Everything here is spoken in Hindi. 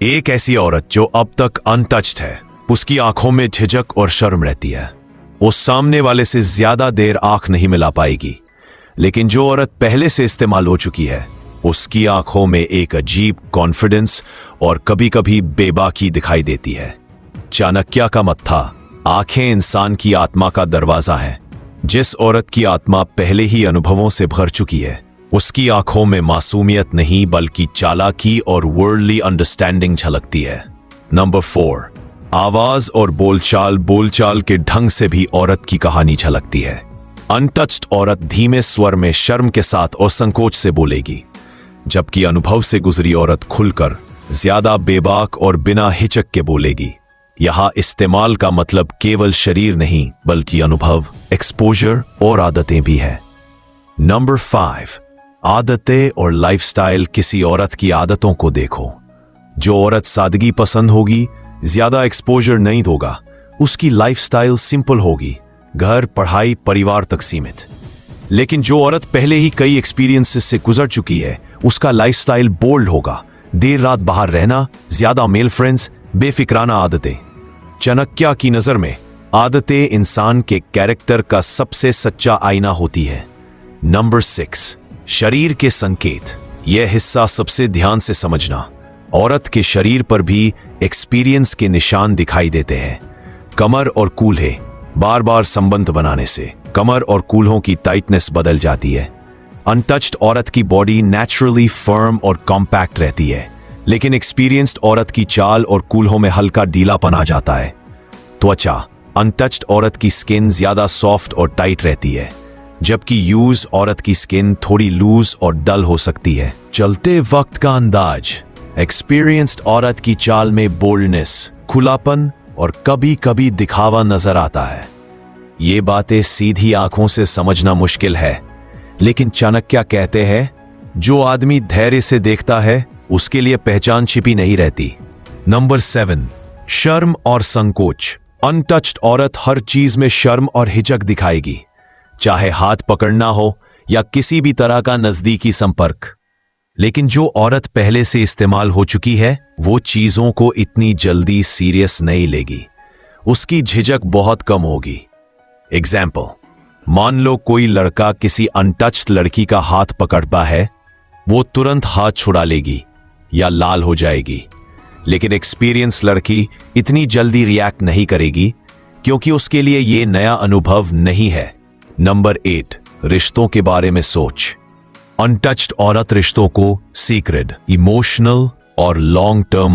एक ऐसी औरत जो अब तक अनटच्ड है, उसकी आंखों में झिझक और शर्म रहती है। वो सामने वाले से ज्यादा देर आंख नहीं मिला पाएगी। लेकिन जो औरत पहले से इस्तेमाल हो चुकी है, उसकी आंखों में एक अजीब कॉन्फिडेंस और कभी कभी बेबाकी दिखाई देती है। चाणक्य का मत था, आंखें इंसान की आत्मा का दरवाजा है। जिस औरत की आत्मा पहले ही अनुभवों से भर चुकी है, उसकी आंखों में मासूमियत नहीं बल्कि चालाकी और वर्ल्डली अंडरस्टैंडिंग झलकती है। नंबर 4, आवाज और बोलचाल के ढंग से भी औरत की कहानी झलकती है। अनटच्ड औरत धीमे स्वर में शर्म के साथ और संकोच से बोलेगी, जबकि अनुभव से गुजरी औरत खुलकर ज्यादा बेबाक और बिना हिचक के बोलेगी। यहां इस्तेमाल का मतलब केवल शरीर नहीं बल्कि अनुभव, एक्सपोजर और आदतें भी है। नंबर 5, आदतें और लाइफस्टाइल। किसी औरत की आदतों को देखो। जो औरत सादगी पसंद होगी, ज्यादा एक्सपोजर नहीं होगा, उसकी लाइफस्टाइल सिंपल होगी, घर, पढ़ाई, परिवार तक सीमित। लेकिन जो औरत पहले ही कई एक्सपीरियंसेस से गुजर चुकी है, उसका लाइफस्टाइल बोल्ड होगा, देर रात बाहर रहना, ज्यादा मेल फ्रेंड्स, बेफिक्राना आदतें। चाणक्य की नजर में आदतें इंसान के कैरेक्टर का सबसे सच्चा आईना होती है। नंबर 6, शरीर के संकेत। यह हिस्सा सबसे ध्यान से समझना। औरत के शरीर पर भी एक्सपीरियंस के निशान दिखाई देते हैं। कमर और कूल्हे। बार बार संबंध बनाने से कमर और कूल्हों की टाइटनेस बदल जाती है। अनटच्ड औरत की बॉडी नेचुरली फर्म और कॉम्पैक्ट रहती है, लेकिन एक्सपीरियंस्ड औरत की चाल और कूल्हों में हल्का ढीलापन आ जाता है। त्वचा। अनटच्ड औरत की स्किन ज्यादा सॉफ्ट और टाइट रहती है, जबकि यूज औरत की स्किन थोड़ी लूज और डल हो सकती है। चलते वक्त का अंदाज। एक्सपीरियंस्ड औरत की चाल में बोल्डनेस, खुलापन और कभी कभी दिखावा नजर आता है। ये बातें सीधी आंखों से समझना मुश्किल है, लेकिन चाणक्य कहते हैं, जो आदमी धैर्य से देखता है उसके लिए पहचान छिपी नहीं रहती। नंबर 7, शर्म और संकोच। अनटच्ड औरत हर चीज में शर्म और हिचक दिखाएगी, चाहे हाथ पकड़ना हो या किसी भी तरह का नजदीकी संपर्क। लेकिन जो औरत पहले से इस्तेमाल हो चुकी है, वो चीजों को इतनी जल्दी सीरियस नहीं लेगी। उसकी झिझक बहुत कम होगी। एग्जाम्पल, मान लो कोई लड़का किसी अनटच्ड लड़की का हाथ पकड़ता है, वो तुरंत हाथ छुड़ा लेगी या लाल हो जाएगी। लेकिन एक्सपीरियंस लड़की इतनी जल्दी रिएक्ट नहीं करेगी, क्योंकि उसके लिए ये नया अनुभव नहीं है। नंबर 8, रिश्तों के बारे में सोच। अनटच्ड औरत रिश्तों को सीक्रेट, इमोशनल और लॉन्ग टर्म